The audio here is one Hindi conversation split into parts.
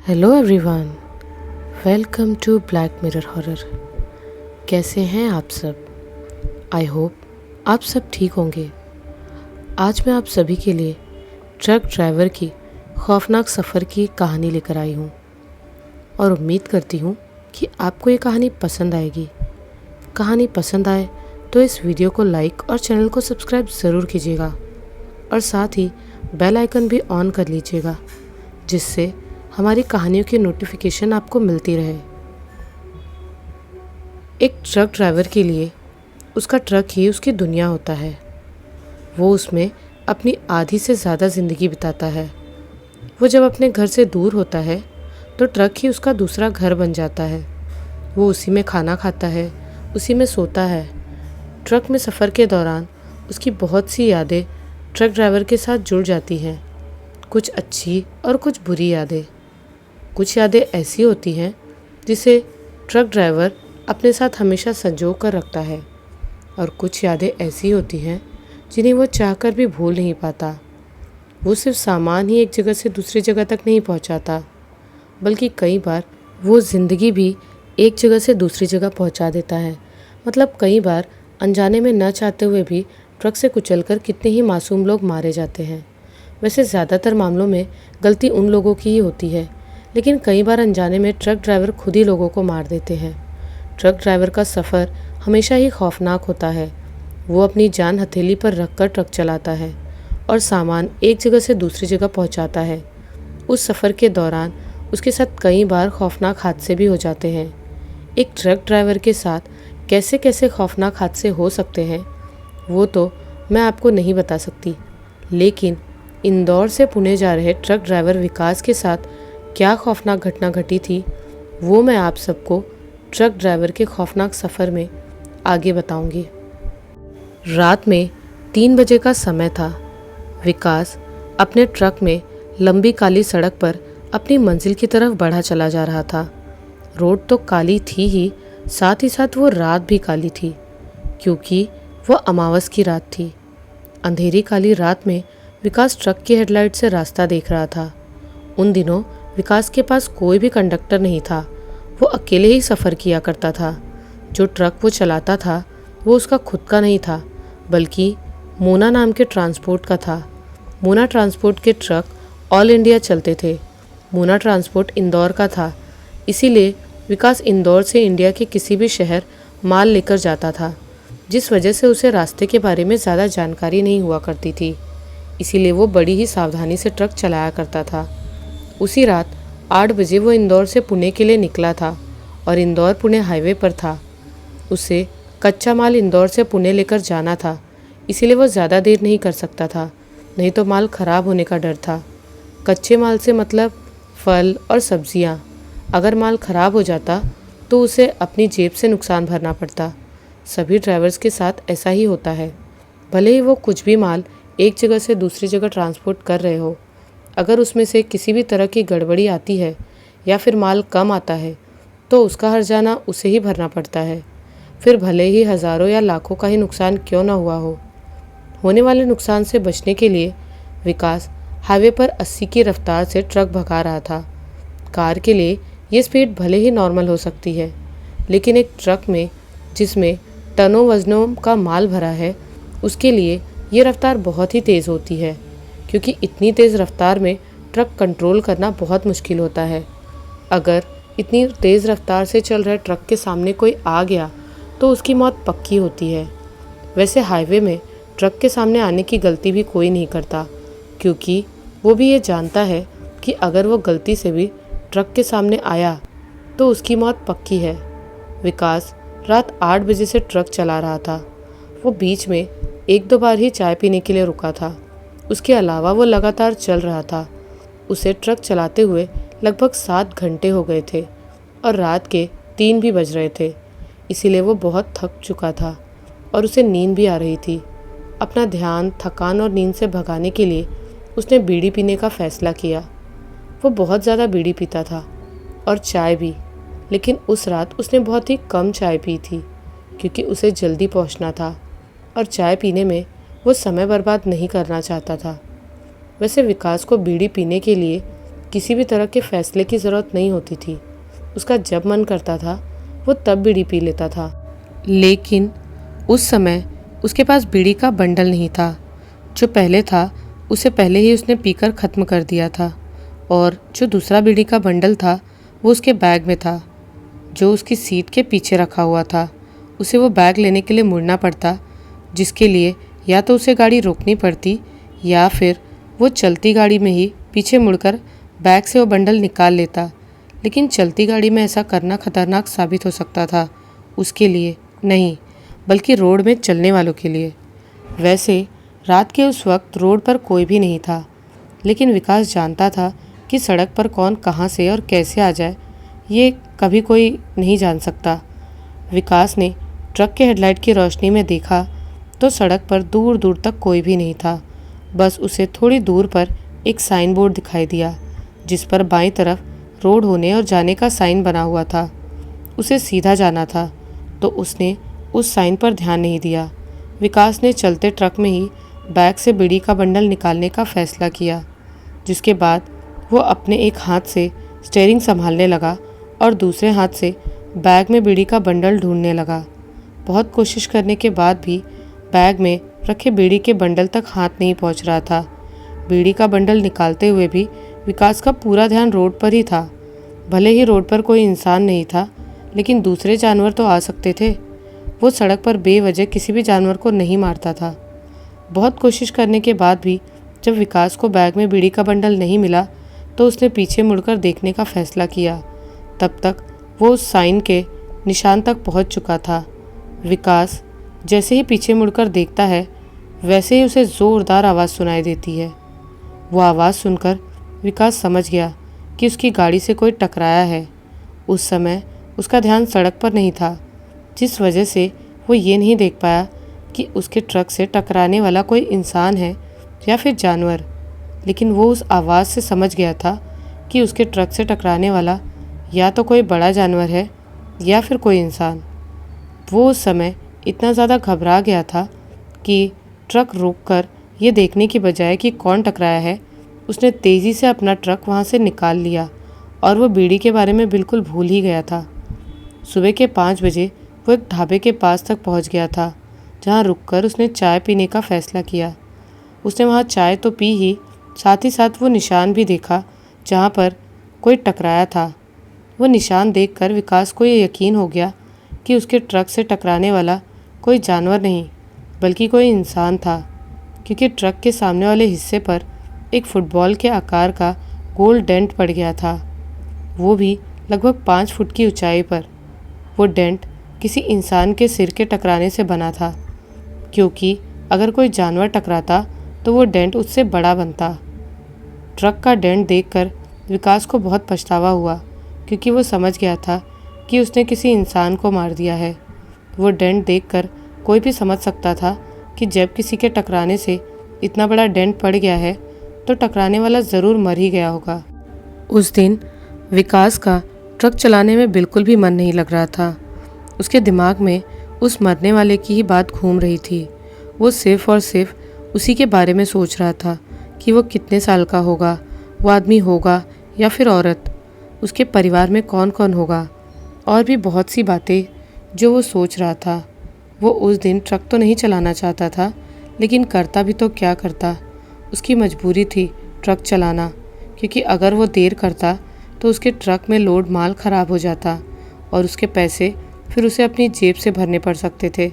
Hello everyone, welcome to Black Mirror horror. कैसे हैं आप सब? आई होप आप सब ठीक होंगे। आज मैं आप सभी के लिए ट्रक ड्राइवर की खौफनाक सफ़र की कहानी लेकर आई हूँ और उम्मीद करती हूँ कि आपको ये कहानी पसंद आएगी। कहानी पसंद आए तो इस वीडियो को लाइक और चैनल को सब्सक्राइब ज़रूर कीजिएगा और साथ ही बेल आइकन भी ऑन कर लीजिएगा, जिससे हमारी कहानियों की नोटिफिकेशन आपको मिलती रहे। एक ट्रक ड्राइवर के लिए उसका ट्रक ही उसकी दुनिया होता है। वो उसमें अपनी आधी से ज़्यादा ज़िंदगी बिताता है। वो जब अपने घर से दूर होता है तो ट्रक ही उसका दूसरा घर बन जाता है। वो उसी में खाना खाता है, उसी में सोता है। ट्रक में सफ़र के दौरान उसकी बहुत सी यादें ट्रक ड्राइवर के साथ जुड़ जाती हैं, कुछ अच्छी और कुछ बुरी यादें। कुछ यादें ऐसी होती हैं जिसे ट्रक ड्राइवर अपने साथ हमेशा संजो कर रखता है और कुछ यादें ऐसी होती हैं जिन्हें वो चाहकर भी भूल नहीं पाता। वो सिर्फ सामान ही एक जगह से दूसरी जगह तक नहीं पहुंचाता, बल्कि कई बार वो ज़िंदगी भी एक जगह से दूसरी जगह पहुंचा देता है। मतलब कई बार अनजाने में न चाहते हुए भी ट्रक से कुचलकर कितने ही मासूम लोग मारे जाते हैं। वैसे ज़्यादातर मामलों में गलती उन लोगों की ही होती है, लेकिन कई बार अनजाने में ट्रक ड्राइवर खुद ही लोगों को मार देते हैं। ट्रक ड्राइवर का सफ़र हमेशा ही खौफनाक होता है। वो अपनी जान हथेली पर रखकर ट्रक चलाता है और सामान एक जगह से दूसरी जगह पहुंचाता है। उस सफ़र के दौरान उसके साथ कई बार खौफनाक हादसे भी हो जाते हैं। एक ट्रक ड्राइवर के साथ कैसे कैसे खौफनाक हादसे हो सकते हैं वो तो मैं आपको नहीं बता सकती, लेकिन इंदौर से पुणे जा रहे ट्रक ड्राइवर विकास के साथ क्या खौफनाक घटना घटी थी वो मैं आप सबको ट्रक ड्राइवर के खौफनाक सफ़र में आगे बताऊंगी। रात में 3 बजे का समय था। विकास अपने ट्रक में लंबी काली सड़क पर अपनी मंजिल की तरफ बढ़ा चला जा रहा था। रोड तो काली थी ही साथ वो रात भी काली थी, क्योंकि वो अमावस की रात थी। अंधेरी काली रात में विकास ट्रक की हेडलाइट से रास्ता देख रहा था। उन दिनों विकास के पास कोई भी कंडक्टर नहीं था। वो अकेले ही सफ़र किया करता था। जो ट्रक वो चलाता था वो उसका खुद का नहीं था, बल्कि मोना नाम के ट्रांसपोर्ट का था। मोना ट्रांसपोर्ट के ट्रक ऑल इंडिया चलते थे। मोना ट्रांसपोर्ट इंदौर का था, इसीलिए विकास इंदौर से इंडिया के किसी भी शहर माल लेकर जाता था, जिस वजह से उसे रास्ते के बारे में ज़्यादा जानकारी नहीं हुआ करती थी। इसीलिए वो बड़ी ही सावधानी से ट्रक चलाया करता था। उसी रात 8 बजे वो इंदौर से पुणे के लिए निकला था और इंदौर पुणे हाईवे पर था। उसे कच्चा माल इंदौर से पुणे लेकर जाना था, इसीलिए वो ज़्यादा देर नहीं कर सकता था, नहीं तो माल ख़राब होने का डर था। कच्चे माल से मतलब फल और सब्जियां। अगर माल ख़राब हो जाता तो उसे अपनी जेब से नुकसान भरना पड़ता। सभी ड्राइवर्स के साथ ऐसा ही होता है। भले ही वो कुछ भी माल एक जगह से दूसरी जगह ट्रांसपोर्ट कर रहे हो, अगर उसमें से किसी भी तरह की गड़बड़ी आती है या फिर माल कम आता है तो उसका हर्जाना उसे ही भरना पड़ता है, फिर भले ही हज़ारों या लाखों का ही नुकसान क्यों ना हुआ हो। होने वाले नुकसान से बचने के लिए विकास हाईवे पर 80 की रफ्तार से ट्रक भगा रहा था। कार के लिए ये स्पीड भले ही नॉर्मल हो सकती है, लेकिन एक ट्रक में जिसमें टनों वजनों का माल भरा है, उसके लिए ये रफ्तार बहुत ही तेज़ होती है, क्योंकि इतनी तेज़ रफ्तार में ट्रक कंट्रोल करना बहुत मुश्किल होता है। अगर इतनी तेज़ रफ्तार से चल रहे ट्रक के सामने कोई आ गया तो उसकी मौत पक्की होती है। वैसे हाईवे में ट्रक के सामने आने की गलती भी कोई नहीं करता, क्योंकि वो भी ये जानता है कि अगर वो गलती से भी ट्रक के सामने आया तो उसकी मौत पक्की है। विकास रात 8 बजे से ट्रक चला रहा था। वो बीच में 1-2 बार ही चाय पीने के लिए रुका था। उसके अलावा वो लगातार चल रहा था। उसे ट्रक चलाते हुए लगभग 7 घंटे हो गए थे और रात के 3 भी बज रहे थे। इसीलिए वो बहुत थक चुका था और उसे नींद भी आ रही थी। अपना ध्यान थकान और नींद से भगाने के लिए उसने बीड़ी पीने का फ़ैसला किया। वो बहुत ज़्यादा बीड़ी पीता था और चाय भी, लेकिन उस रात उसने बहुत ही कम चाय पी थी, क्योंकि उसे जल्दी पहुंचना था और चाय पीने में वो समय बर्बाद नहीं करना चाहता था। वैसे विकास को बीड़ी पीने के लिए किसी भी तरह के फैसले की ज़रूरत नहीं होती थी। उसका जब मन करता था वो तब बीड़ी पी लेता था। लेकिन उस समय उसके पास बीड़ी का बंडल नहीं था। जो पहले था उसे पहले ही उसने पीकर ख़त्म कर दिया था, और जो दूसरा बीड़ी का बंडल था वो उसके बैग में था, जो उसकी सीट के पीछे रखा हुआ था। उसे वो बैग लेने के लिए मुड़ना पड़ता, जिसके लिए या तो उसे गाड़ी रोकनी पड़ती या फिर वो चलती गाड़ी में ही पीछे मुड़कर बैग से वो बंडल निकाल लेता। लेकिन चलती गाड़ी में ऐसा करना खतरनाक साबित हो सकता था, उसके लिए नहीं बल्कि रोड में चलने वालों के लिए। वैसे रात के उस वक्त रोड पर कोई भी नहीं था, लेकिन विकास जानता था कि सड़क पर कौन कहाँ से और कैसे आ जाए ये कभी कोई नहीं जान सकता। विकास ने ट्रक के हेडलाइट की रोशनी में देखा तो सड़क पर दूर दूर तक कोई भी नहीं था। बस उसे थोड़ी दूर पर एक साइन बोर्ड दिखाई दिया, जिस पर बाईं तरफ रोड होने और जाने का साइन बना हुआ था। उसे सीधा जाना था, तो उसने उस साइन पर ध्यान नहीं दिया। विकास ने चलते ट्रक में ही बैग से बीड़ी का बंडल निकालने का फैसला किया, जिसके बाद वो अपने एक हाथ से स्टीयरिंग संभालने लगा और दूसरे हाथ से बैग में बीड़ी का बंडल ढूंढने लगा। बहुत कोशिश करने के बाद भी बैग में रखे बीड़ी के बंडल तक हाथ नहीं पहुंच रहा था। बीड़ी का बंडल निकालते हुए भी विकास का पूरा ध्यान रोड पर ही था। भले ही रोड पर कोई इंसान नहीं था, लेकिन दूसरे जानवर तो आ सकते थे। वो सड़क पर बेवजह किसी भी जानवर को नहीं मारता था। बहुत कोशिश करने के बाद भी जब विकास को बैग में बीड़ी का बंडल नहीं मिला तो उसने पीछे मुड़कर देखने का फैसला किया। तब तक वो उस साइन के निशान तक पहुंच चुका था। विकास जैसे ही पीछे मुड़कर देखता है, वैसे ही उसे ज़ोरदार आवाज़ सुनाई देती है। वो आवाज़ सुनकर विकास समझ गया कि उसकी गाड़ी से कोई टकराया है। उस समय उसका ध्यान सड़क पर नहीं था, जिस वजह से वो ये नहीं देख पाया कि उसके ट्रक से टकराने वाला कोई इंसान है या फिर जानवर। लेकिन वो उस आवाज़ से समझ गया था कि उसके ट्रक से टकराने वाला या तो कोई बड़ा जानवर है या फिर कोई इंसान। वो उस समय इतना ज़्यादा घबरा गया था कि ट्रक रोककर ये देखने की बजाय कि कौन टकराया है, उसने तेज़ी से अपना ट्रक वहाँ से निकाल लिया और वो बीड़ी के बारे में बिल्कुल भूल ही गया था। सुबह के 5 बजे वो एक ढाबे के पास तक पहुँच गया था, जहाँ रुककर उसने चाय पीने का फ़ैसला किया। उसने वहाँ चाय तो पी ही, साथ वो निशान भी देखा जहाँ पर कोई टकराया था। वो निशान देखकर विकास को ये यकीन हो गया कि उसके ट्रक से टकराने वाला कोई जानवर नहीं बल्कि कोई इंसान था, क्योंकि ट्रक के सामने वाले हिस्से पर एक फुटबॉल के आकार का गोल डेंट पड़ गया था, वो भी लगभग 5 फुट की ऊंचाई पर। वो डेंट किसी इंसान के सिर के टकराने से बना था, क्योंकि अगर कोई जानवर टकराता तो वो डेंट उससे बड़ा बनता। ट्रक का डेंट देखकर विकास को बहुत पछतावा हुआ, क्योंकि वो समझ गया था कि उसने किसी इंसान को मार दिया है। वो डेंट देखकर कोई भी समझ सकता था कि जब किसी के टकराने से इतना बड़ा डेंट पड़ गया है तो टकराने वाला ज़रूर मर ही गया होगा। उस दिन विकास का ट्रक चलाने में बिल्कुल भी मन नहीं लग रहा था। उसके दिमाग में उस मरने वाले की ही बात घूम रही थी। वो सिर्फ और सिर्फ उसी के बारे में सोच रहा था कि वो कितने साल का होगा, वो आदमी होगा या फिर औरत, उसके परिवार में कौन कौन होगा, और भी बहुत सी बातें जो वो सोच रहा था। वो उस दिन ट्रक तो नहीं चलाना चाहता था, लेकिन करता भी तो क्या करता। उसकी मजबूरी थी ट्रक चलाना, क्योंकि अगर वो देर करता तो उसके ट्रक में लोड माल ख़राब हो जाता और उसके पैसे फिर उसे अपनी जेब से भरने पड़ सकते थे।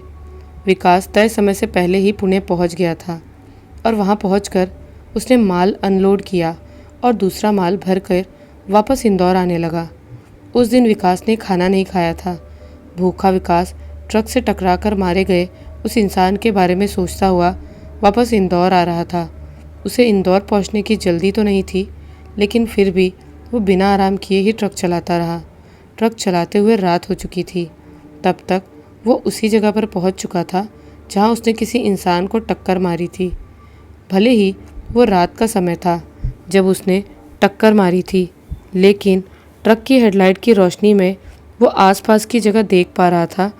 विकास तय समय से पहले ही पुणे पहुंच गया था और वहां पहुंचकर उसने माल अनलोड किया और दूसरा माल भरकर वापस इंदौर आने लगा। उस दिन विकास ने खाना नहीं खाया था। भूखा विकास ट्रक से टकराकर मारे गए उस इंसान के बारे में सोचता हुआ वापस इंदौर आ रहा था। उसे इंदौर पहुंचने की जल्दी तो नहीं थी, लेकिन फिर भी वो बिना आराम किए ही ट्रक चलाता रहा। ट्रक चलाते हुए रात हो चुकी थी। तब तक वो उसी जगह पर पहुंच चुका था जहां उसने किसी इंसान को टक्कर मारी थी। भले ही वो रात का समय था जब उसने टक्कर मारी थी, लेकिन ट्रक की हेडलाइट की रोशनी में वो आसपास की जगह देख पा रहा था,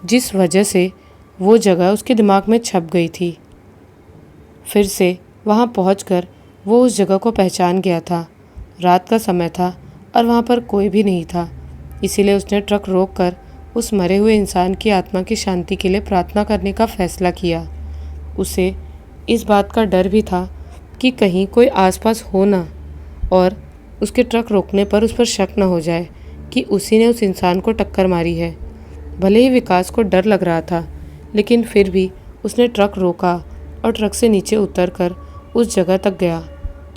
जिस वजह से वो जगह उसके दिमाग में छप गई थी। फिर से वहाँ पहुंचकर वो उस जगह को पहचान गया था। रात का समय था और वहाँ पर कोई भी नहीं था। इसीलिए उसने ट्रक रोककर उस मरे हुए इंसान की आत्मा की शांति के लिए प्रार्थना करने का फैसला किया। उसे इस बात का डर भी था कि कहीं कोई आसपास हो ना और उसके ट्रक रोकने पर उस पर शक न हो जाए कि उसी ने उस इंसान को टक्कर मारी है। भले ही विकास को डर लग रहा था, लेकिन फिर भी उसने ट्रक रोका और ट्रक से नीचे उतरकर उस जगह तक गया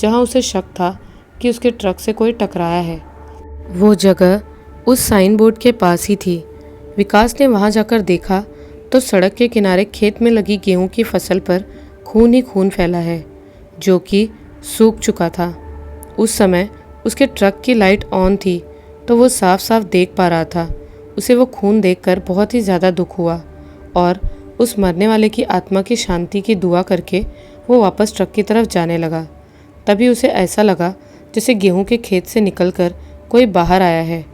जहां उसे शक था कि उसके ट्रक से कोई टकराया है। वो जगह उस साइन बोर्ड के पास ही थी। विकास ने वहां जाकर देखा तो सड़क के किनारे खेत में लगी गेहूं की फसल पर खून ही खून फैला है, जो कि सूख चुका था। उस समय उसके ट्रक की लाइट ऑन थी तो वो साफ साफ देख पा रहा था। उसे वो खून देखकर बहुत ही ज़्यादा दुख हुआ और उस मरने वाले की आत्मा की शांति की दुआ करके वो वापस ट्रक की तरफ जाने लगा। तभी उसे ऐसा लगा जैसे गेहूं के खेत से निकलकर कोई बाहर आया है।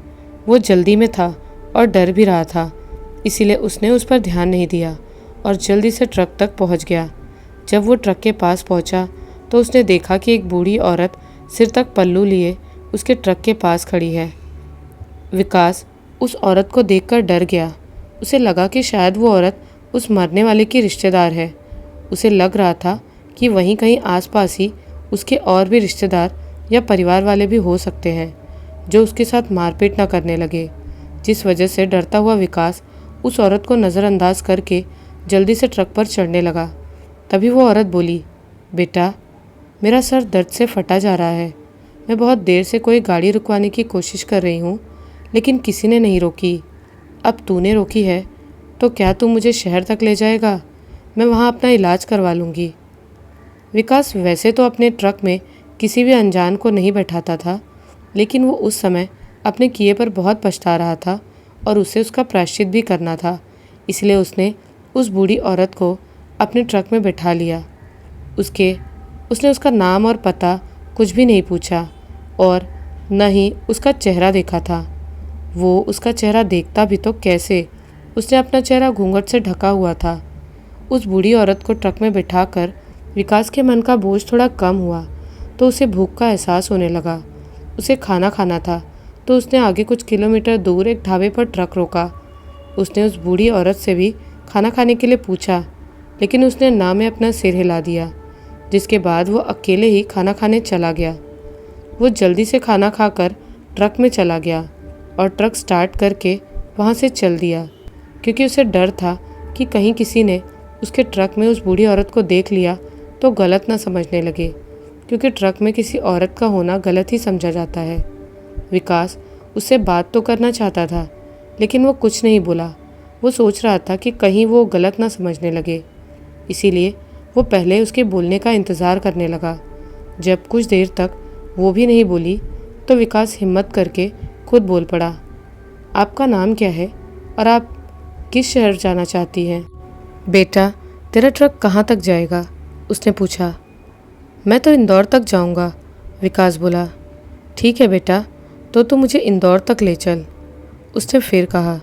वो जल्दी में था और डर भी रहा था, इसीलिए उसने उस पर ध्यान नहीं दिया और जल्दी से ट्रक तक पहुंच गया। जब वो ट्रक के पास पहुंचा तो उसने देखा कि एक बूढ़ी औरत सिर तक पल्लू लिए उसके ट्रक के पास खड़ी है। विकास उस औरत को देखकर डर गया। उसे लगा कि शायद वो औरत उस मरने वाले की रिश्तेदार है। उसे लग रहा था कि वहीं कहीं आसपास ही उसके और भी रिश्तेदार या परिवार वाले भी हो सकते हैं जो उसके साथ मारपीट न करने लगे, जिस वजह से डरता हुआ विकास उस औरत को नज़रअंदाज करके जल्दी से ट्रक पर चढ़ने लगा। तभी वो औरत बोली, बेटा, मेरा सर दर्द से फटा जा रहा है। मैं बहुत देर से कोई गाड़ी रुकवाने की कोशिश कर रही हूँ, लेकिन किसी ने नहीं रोकी। अब तूने रोकी है तो क्या तू मुझे शहर तक ले जाएगा? मैं वहाँ अपना इलाज करवा लूँगी। विकास वैसे तो अपने ट्रक में किसी भी अनजान को नहीं बैठाता था, लेकिन वो उस समय अपने किए पर बहुत पछता रहा था और उसे उसका प्रायश्चित भी करना था। इसलिए उसने उस बूढ़ी औरत को अपने ट्रक में बैठा लिया। उसने उसका नाम और पता कुछ भी नहीं पूछा और न ही उसका चेहरा देखा था। वो उसका चेहरा देखता भी तो कैसे? उसने अपना चेहरा घूंघट से ढका हुआ था। उस बूढ़ी औरत को ट्रक में बिठाकर विकास के मन का बोझ थोड़ा कम हुआ तो उसे भूख का एहसास होने लगा। उसे खाना खाना था तो उसने आगे कुछ किलोमीटर दूर एक ढाबे पर ट्रक रोका। उसने उस बूढ़ी औरत से भी खाना खाने के लिए पूछा, लेकिन उसने ना में अपना सिर हिला दिया, जिसके बाद वो अकेले ही खाना खाने चला गया। वो जल्दी से खाना खाकर ट्रक में चला गया और ट्रक स्टार्ट करके वहाँ से चल दिया, क्योंकि उसे डर था कि कहीं किसी ने उसके ट्रक में उस बूढ़ी औरत को देख लिया तो गलत ना समझने लगे, क्योंकि ट्रक में किसी औरत का होना गलत ही समझा जाता है। विकास उससे बात तो करना चाहता था, लेकिन वो कुछ नहीं बोला। वो सोच रहा था कि कहीं वो गलत ना समझने लगे, इसीलिए वो पहले उसके बोलने का इंतज़ार करने लगा। जब कुछ देर तक वो भी नहीं बोली तो विकास हिम्मत करके खुद बोल पड़ा, आपका नाम क्या है और आप किस शहर जाना चाहती हैं? बेटा, तेरा ट्रक कहाँ तक जाएगा? उसने पूछा। मैं तो इंदौर तक जाऊँगा, विकास बोला। ठीक है बेटा, तो तू मुझे इंदौर तक ले चल, उसने फिर कहा।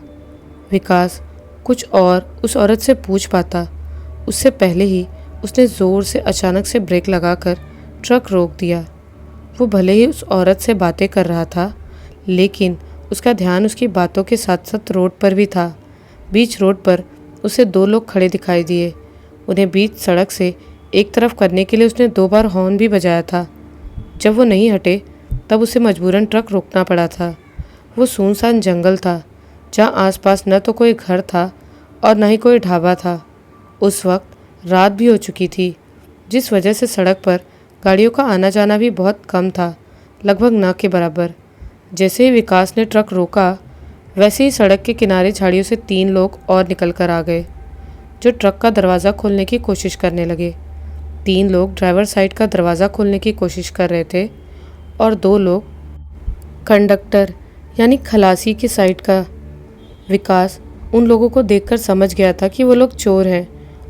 विकास कुछ और उस औरत से पूछ पाता उससे पहले ही उसने ज़ोर से अचानक से ब्रेक लगाकर ट्रक रोक दिया। वो भले ही उस औरत से बातें कर रहा था, लेकिन उसका ध्यान उसकी बातों के साथ साथ रोड पर भी था। बीच रोड पर उसे दो लोग खड़े दिखाई दिए। उन्हें बीच सड़क से एक तरफ करने के लिए उसने 2 बार हॉर्न भी बजाया था। जब वो नहीं हटे तब उसे मजबूरन ट्रक रोकना पड़ा था। वो सुनसान जंगल था, जहाँ आसपास न तो कोई घर था और न ही कोई ढाबा था। उस वक्त रात भी हो चुकी थी, जिस वजह से सड़क पर गाड़ियों का आना जाना भी बहुत कम था, लगभग न के बराबर। जैसे ही विकास ने ट्रक रोका, वैसे ही सड़क के किनारे झाड़ियों से 3 लोग और निकल कर आ गए, जो ट्रक का दरवाज़ा खोलने की कोशिश करने लगे। 3 लोग ड्राइवर साइड का दरवाज़ा खोलने की कोशिश कर रहे थे और 2 लोग कंडक्टर यानी खलासी की साइड का। विकास उन लोगों को देखकर समझ गया था कि वो लोग चोर हैं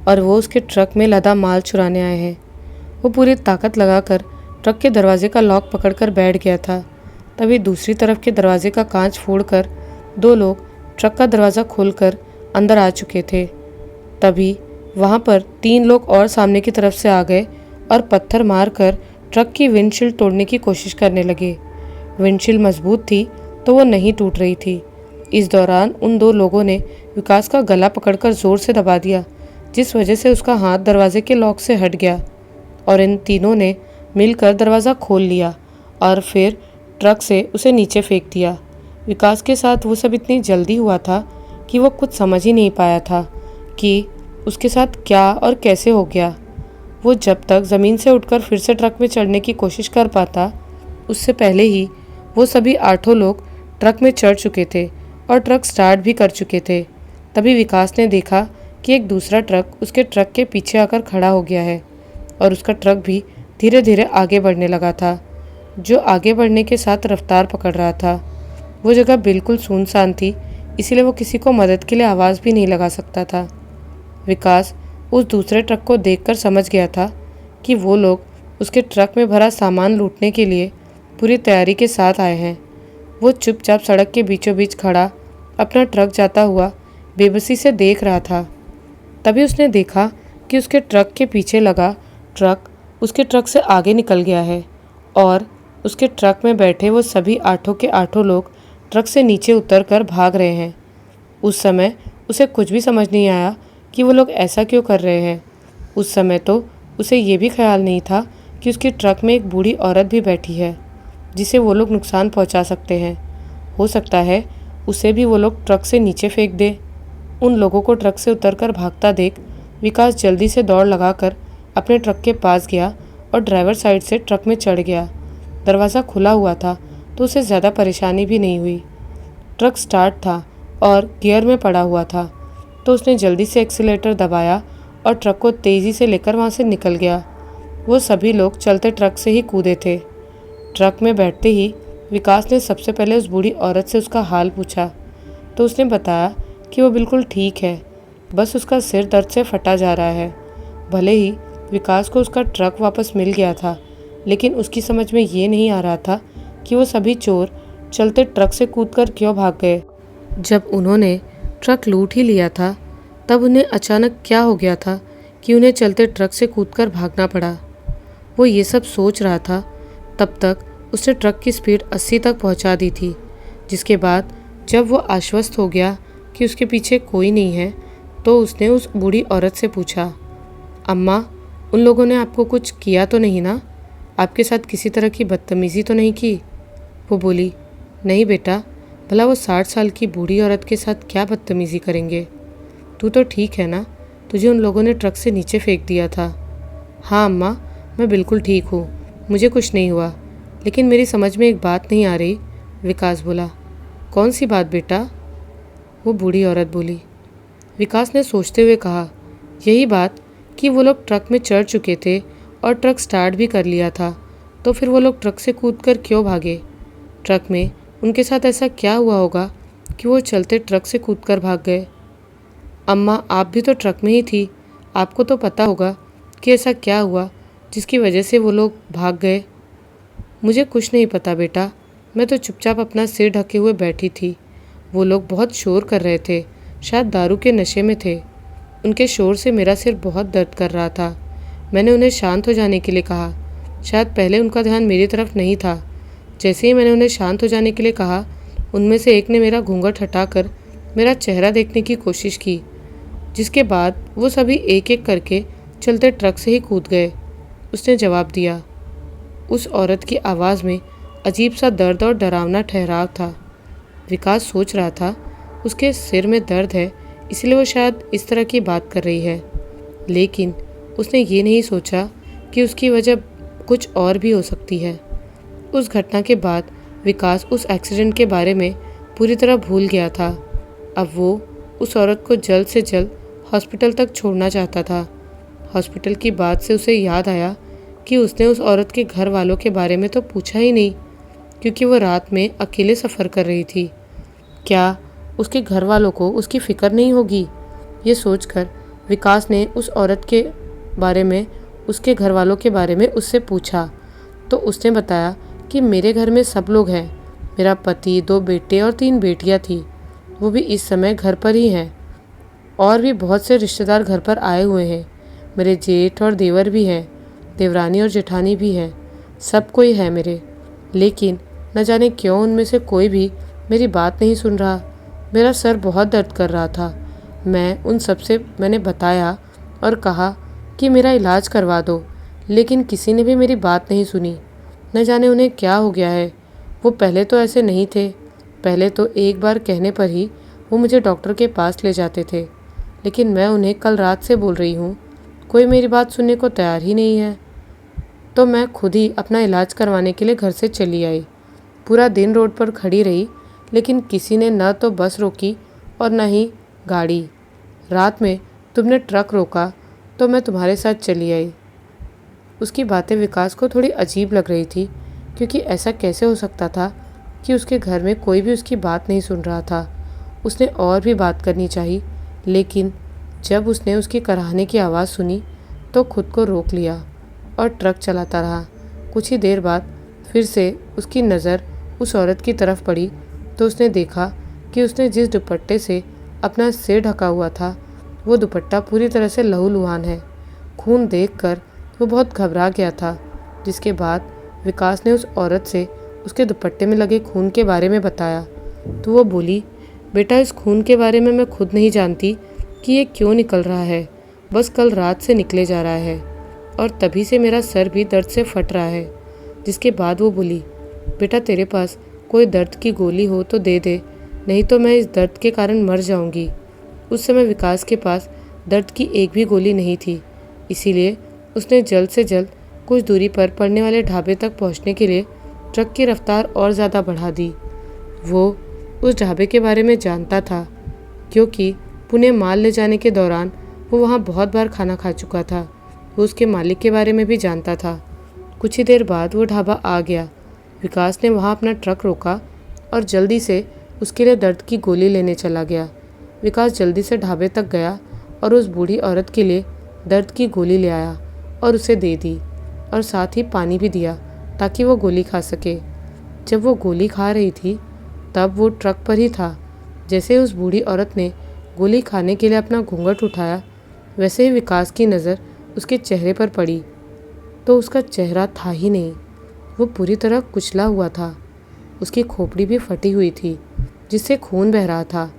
और वो उसके ट्रक में लदा माल चुराने आए हैं। वो पूरी ताकत लगाकर ट्रक के दरवाजे का लॉक पकड़कर बैठ गया था। तभी दूसरी तरफ के दरवाजे का कांच फोड़कर 2 लोग ट्रक का दरवाज़ा खोलकर अंदर आ चुके थे। तभी वहाँ पर 3 लोग और सामने की तरफ से आ गए और पत्थर मारकर ट्रक की विंडशील्ड तोड़ने की कोशिश करने लगे। विंडशील्ड मजबूत थी तो वो नहीं टूट रही थी। इस दौरान उन दो लोगों ने विकास का गला पकड़कर जोर से दबा दिया, जिस वजह से उसका हाथ दरवाजे के लॉक से हट गया और इन तीनों ने मिलकर दरवाज़ा खोल लिया और फिर ट्रक से उसे नीचे फेंक दिया। विकास के साथ वो सब इतनी जल्दी हुआ था कि वो कुछ समझ ही नहीं पाया था कि उसके साथ क्या और कैसे हो गया। वो जब तक ज़मीन से उठकर फिर से ट्रक में चढ़ने की कोशिश कर पाता, उससे पहले ही वो सभी 8 लोग ट्रक में चढ़ चुके थे और ट्रक स्टार्ट भी कर चुके थे। तभी विकास ने देखा कि एक दूसरा ट्रक उसके ट्रक के पीछे आकर खड़ा हो गया है और उसका ट्रक भी धीरे धीरे आगे बढ़ने लगा था, जो आगे बढ़ने के साथ रफ्तार पकड़ रहा था। वो जगह बिल्कुल सुनसान थी, इसीलिए वो किसी को मदद के लिए आवाज़ भी नहीं लगा सकता था। विकास उस दूसरे ट्रक को देखकर समझ गया था कि वो लोग उसके ट्रक में भरा सामान लूटने के लिए पूरी तैयारी के साथ आए हैं। वो चुपचाप सड़क के बीचों बीच खड़ा अपना ट्रक जाता हुआ बेबसी से देख रहा था। तभी उसने देखा कि उसके ट्रक के पीछे लगा ट्रक उसके ट्रक से आगे निकल गया है और उसके ट्रक में बैठे वो सभी 8 के 8 लोग ट्रक से नीचे उतरकर भाग रहे हैं। उस समय उसे कुछ भी समझ नहीं आया कि वो लोग ऐसा क्यों कर रहे हैं। उस समय तो उसे ये भी ख्याल नहीं था कि उसके ट्रक में एक बूढ़ी औरत भी बैठी है, जिसे वो लोग नुकसान पहुंचा सकते हैं। हो सकता है उसे भी वो लोग ट्रक से नीचे फेंक दे। उन लोगों को ट्रक से उतरकर भागता देख विकास जल्दी से दौड़ लगाकर अपने ट्रक के पास गया और ड्राइवर साइड से ट्रक में चढ़ गया। दरवाज़ा खुला हुआ था तो उसे ज़्यादा परेशानी भी नहीं हुई। ट्रक स्टार्ट था और गियर में पड़ा हुआ था, तो उसने जल्दी से एक्सीलेटर दबाया और ट्रक को तेज़ी से लेकर वहाँ से निकल गया। वो सभी लोग चलते ट्रक से ही कूदे थे। ट्रक में बैठते ही विकास ने सबसे पहले उस बूढ़ी औरत से उसका हाल पूछा, तो उसने बताया कि वो बिल्कुल ठीक है, बस उसका सिर दर्द से फटा जा रहा है। भले ही विकास को उसका ट्रक वापस मिल गया था, लेकिन उसकी समझ में ये नहीं आ रहा था कि वो सभी चोर चलते ट्रक से कूदकर क्यों भाग गए। जब उन्होंने ट्रक लूट ही लिया था, तब उन्हें अचानक क्या हो गया था कि उन्हें चलते ट्रक से कूदकर भागना पड़ा। वो ये सब सोच रहा था, तब तक उसने ट्रक की स्पीड 80 तक पहुंचा दी थी। जिसके बाद जब वो आश्वस्त हो गया कि उसके पीछे कोई नहीं है, तो उसने उस बूढ़ी औरत से पूछा, अम्मा, उन लोगों ने आपको कुछ किया तो नहीं ना? आपके साथ किसी तरह की बदतमीज़ी तो नहीं की? वो बोली, नहीं बेटा, भला वो 60 साल की बूढ़ी औरत के साथ क्या बदतमीज़ी करेंगे? तू तो ठीक है ना? तुझे उन लोगों ने ट्रक से नीचे फेंक दिया था। हाँ अम्मा, मैं बिल्कुल ठीक हूँ, मुझे कुछ नहीं हुआ, लेकिन मेरी समझ में एक बात नहीं आ रही। विकास बोला, कौन सी बात बेटा? वो बूढ़ी औरत बोली। विकास ने सोचते हुए कहा, यही बात कि वो लोग ट्रक में चढ़ चुके थे और ट्रक स्टार्ट भी कर लिया था, तो फिर वो लोग ट्रक से कूदकर क्यों भागे? ट्रक में उनके साथ ऐसा क्या हुआ होगा कि वो चलते ट्रक से कूदकर भाग गए? अम्मा, आप भी तो ट्रक में ही थी, आपको तो पता होगा कि ऐसा क्या हुआ जिसकी वजह से वो लोग भाग गए। मुझे कुछ नहीं पता बेटा, मैं तो चुपचाप अपना सिर ढके हुए बैठी थी। वो लोग बहुत शोर कर रहे थे, शायद दारू के नशे में थे। उनके शोर से मेरा सिर बहुत दर्द कर रहा था। मैंने उन्हें शांत हो जाने के लिए कहा। शायद पहले उनका ध्यान मेरी तरफ नहीं था। जैसे ही मैंने उन्हें शांत हो जाने के लिए कहा, उनमें से एक ने मेरा घूंघट हटाकर मेरा चेहरा देखने की कोशिश की, जिसके बाद वो सभी एक एक करके चलते ट्रक से ही कूद गए। उसने जवाब दिया। उस औरत की आवाज़ में अजीब सा दर्द और डरावना ठहराव था। विकास सोच रहा था उसके सिर में दर्द है, इसलिए वो शायद इस तरह की बात कर रही है, लेकिन उसने ये नहीं सोचा कि उसकी वजह कुछ और भी हो सकती है। उस घटना के बाद विकास उस एक्सीडेंट के बारे में पूरी तरह भूल गया था। अब वो उस औरत को जल्द से जल्द हॉस्पिटल तक छोड़ना चाहता था। हॉस्पिटल की बात से उसे याद आया कि उसने उस औरत के घर वालों के बारे में तो पूछा ही नहीं, क्योंकि वो रात में अकेले सफ़र कर रही थी। क्या उसके घर वालों को उसकी फ़िक्र नहीं होगी? ये सोचकर विकास ने उस औरत के बारे में, उसके घर वालों के बारे में उससे पूछा, तो उसने बताया कि मेरे घर में सब लोग हैं। मेरा पति, 2 बेटे और 3 बेटियां थी, वो भी इस समय घर पर ही हैं। और भी बहुत से रिश्तेदार घर पर आए हुए हैं। मेरे जेठ और देवर भी हैं, देवरानी और जेठानी भी हैं। सब कोई है मेरे, लेकिन न जाने क्यों उनमें से कोई भी मेरी बात नहीं सुन रहा। मेरा सर बहुत दर्द कर रहा था। उन सब से मैंने बताया और कहा कि मेरा इलाज करवा दो, लेकिन किसी ने भी मेरी बात नहीं सुनी। न जाने उन्हें क्या हो गया है। वो पहले तो ऐसे नहीं थे। पहले तो एक बार कहने पर ही वो मुझे डॉक्टर के पास ले जाते थे, लेकिन मैं उन्हें कल रात से बोल रही हूँ, कोई मेरी बात सुनने को तैयार ही नहीं है। तो मैं खुद ही अपना इलाज करवाने के लिए घर से चली आई। पूरा दिन रोड पर खड़ी रही, लेकिन किसी ने न तो बस रोकी और न ही गाड़ी। रात में तुमने ट्रक रोका तो मैं तुम्हारे साथ चली आई। उसकी बातें विकास को थोड़ी अजीब लग रही थी, क्योंकि ऐसा कैसे हो सकता था कि उसके घर में कोई भी उसकी बात नहीं सुन रहा था। उसने और भी बात करनी चाहिए, लेकिन जब उसने उसकी कराहने की आवाज़ सुनी तो खुद को रोक लिया और ट्रक चलाता रहा। कुछ ही देर बाद फिर से उसकी नज़र उस औरत की तरफ पड़ी तो उसने देखा कि उसने जिस दुपट्टे से अपना सिर ढका हुआ था, वो दुपट्टा पूरी तरह से लहूलुहान है। खून देखकर वो बहुत घबरा गया था। जिसके बाद विकास ने उस औरत से उसके दुपट्टे में लगे खून के बारे में बताया तो वो बोली, बेटा, इस खून के बारे में मैं खुद नहीं जानती कि ये क्यों निकल रहा है। बस कल रात से निकले जा रहा है और तभी से मेरा सर भी दर्द से फट रहा है। जिसके बाद वो बोली, बेटा, तेरे पास कोई दर्द की गोली हो तो दे दे, नहीं तो मैं इस दर्द के कारण मर जाऊंगी। उस समय विकास के पास दर्द की एक भी गोली नहीं थी, इसीलिए उसने जल्द से जल्द कुछ दूरी पर पड़ने वाले ढाबे तक पहुंचने के लिए ट्रक की रफ्तार और ज़्यादा बढ़ा दी। वो उस ढाबे के बारे में जानता था, क्योंकि पुणे माल ले जाने के दौरान वो वहाँ बहुत बार खाना खा चुका था। वो उसके मालिक के बारे में भी जानता था। कुछ ही देर बाद वो ढाबा आ गया। विकास ने वहाँ अपना ट्रक रोका और जल्दी से उसके लिए दर्द की गोली लेने चला गया। विकास जल्दी से ढाबे तक गया और उस बूढ़ी औरत के लिए दर्द की गोली ले आया और उसे दे दी, और साथ ही पानी भी दिया ताकि वो गोली खा सके। जब वो गोली खा रही थी तब वो ट्रक पर ही था। जैसे उस बूढ़ी औरत ने गोली खाने के लिए अपना घूंघट उठाया, वैसे ही विकास की नज़र उसके चेहरे पर पड़ी तो उसका चेहरा था ही नहीं। वो पूरी तरह कुचला हुआ था। उसकी खोपड़ी भी फटी हुई थी, जिससे खून बह रहा था।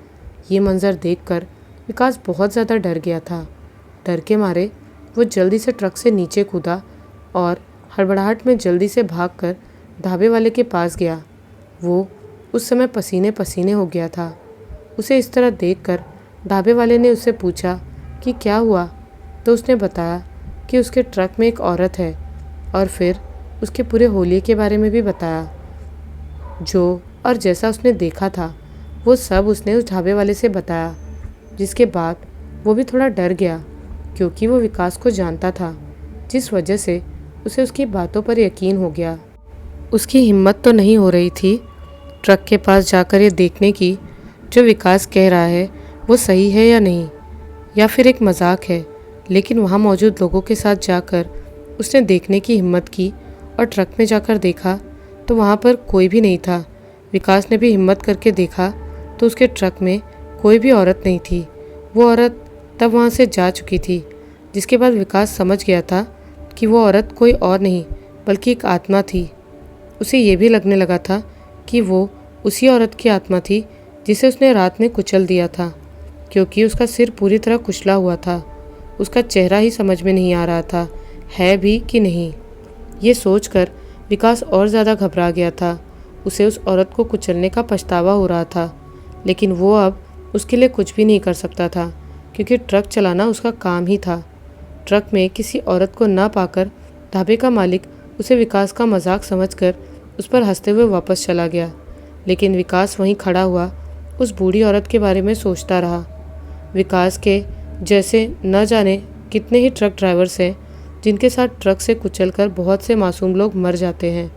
ये मंजर देखकर विकास बहुत ज़्यादा डर गया था। डर के मारे वो जल्दी से ट्रक से नीचे कूदा और हड़बड़ाहट में जल्दी से भागकर ढाबे वाले के पास गया। वो उस समय पसीने पसीने हो गया था। उसे इस तरह देखकर ढाबे वाले ने उससे पूछा कि क्या हुआ, तो उसने बताया कि उसके ट्रक में एक औरत है, और फिर उसके पूरे होलिये के बारे में भी बताया। जो और जैसा उसने देखा था वो सब उसने उस ढाबे वाले से बताया। जिसके बाद वो भी थोड़ा डर गया, क्योंकि वो विकास को जानता था, जिस वजह से उसे उसकी बातों पर यकीन हो गया। उसकी हिम्मत तो नहीं हो रही थी ट्रक के पास जाकर ये देखने की जो विकास कह रहा है वो सही है या नहीं, या फिर एक मजाक है। लेकिन वहाँ मौजूद लोगों के साथ जाकर उसने देखने की हिम्मत की और ट्रक में जाकर देखा तो वहाँ पर कोई भी नहीं था। विकास ने भी हिम्मत करके देखा तो उसके ट्रक में कोई भी औरत नहीं थी। वो औरत तब वहाँ से जा चुकी थी। जिसके बाद विकास समझ गया था कि वो औरत कोई और नहीं बल्कि एक आत्मा थी। उसे ये भी लगने लगा था कि वो उसी औरत की आत्मा थी जिसे उसने रात में कुचल दिया था, क्योंकि उसका सिर पूरी तरह कुचला हुआ था। उसका चेहरा ही समझ में नहीं आ रहा था है भी कि नहीं। ये सोचकर विकास और ज़्यादा घबरा गया था। उसे उस औरत को कुचलने का पछतावा हो रहा था, लेकिन वो अब उसके लिए कुछ भी नहीं कर सकता था, क्योंकि ट्रक चलाना उसका काम ही था। ट्रक में किसी औरत को ना पाकर ढाबे का मालिक उसे विकास का मजाक समझकर उस पर हंसते हुए वापस चला गया। लेकिन विकास वहीं खड़ा हुआ उस बूढ़ी औरत के बारे में सोचता रहा। विकास के जैसे न जाने कितने ही ट्रक ड्राइवर्स हैं जिनके साथ ट्रक से कुचलकर बहुत से मासूम लोग मर जाते हैं,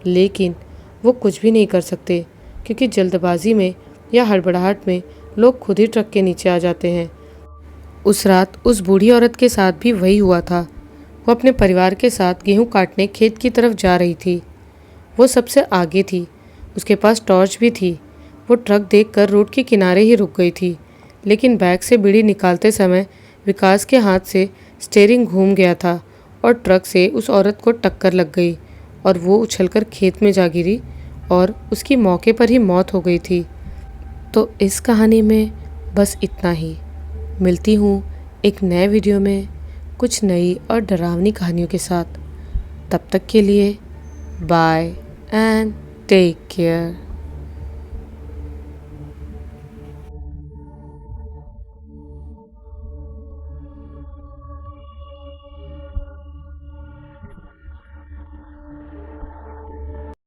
लेकिन वो कुछ भी नहीं कर सकते, क्योंकि जल्दबाजी में या हड़बड़ाहट में लोग खुद ही ट्रक के नीचे आ जाते हैं। उस रात उस बूढ़ी औरत के साथ भी वही हुआ था। वो अपने परिवार के साथ गेहूं काटने खेत की तरफ जा रही थी। वो सबसे आगे थी। उसके पास टॉर्च भी थी। वो ट्रक देखकर रोड के किनारे ही रुक गई थी, लेकिन बैग से बीड़ी निकालते समय विकास के हाथ से स्टीयरिंग घूम गया था और ट्रक से उस औरत को टक्कर लग गई और वो उछलकर खेत में जा गिरी और उसकी मौके पर ही मौत हो गई थी। तो इस कहानी में बस इतना ही। मिलती हूँ एक नए वीडियो में कुछ नई और डरावनी कहानियों के साथ। तब तक के लिए बाय एंड टेक केयर।